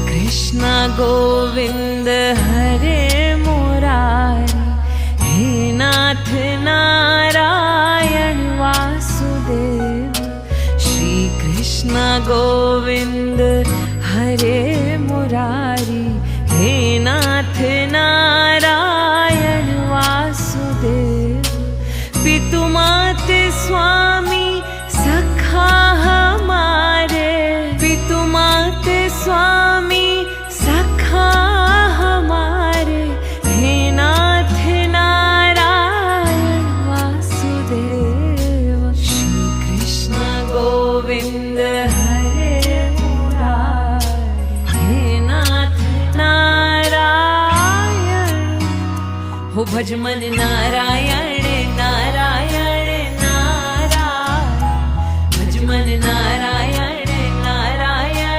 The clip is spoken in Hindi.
कृष्ण गोविंद हरे मुरारी, हे नाथ नारायण वासुदेव। श्री कृष्ण गोविंद हरे मुरारी, हे नाथ नारायण वासुदेव। पितु माते स्वामी सखा हमारे, पितु माते स्वामी सखा हमारे, हे नाथ नारायण वासुदेव। श्री कृष्ण गोविंद हरे मुरारी, हे नाथ नारायण। हो भज मन नारायण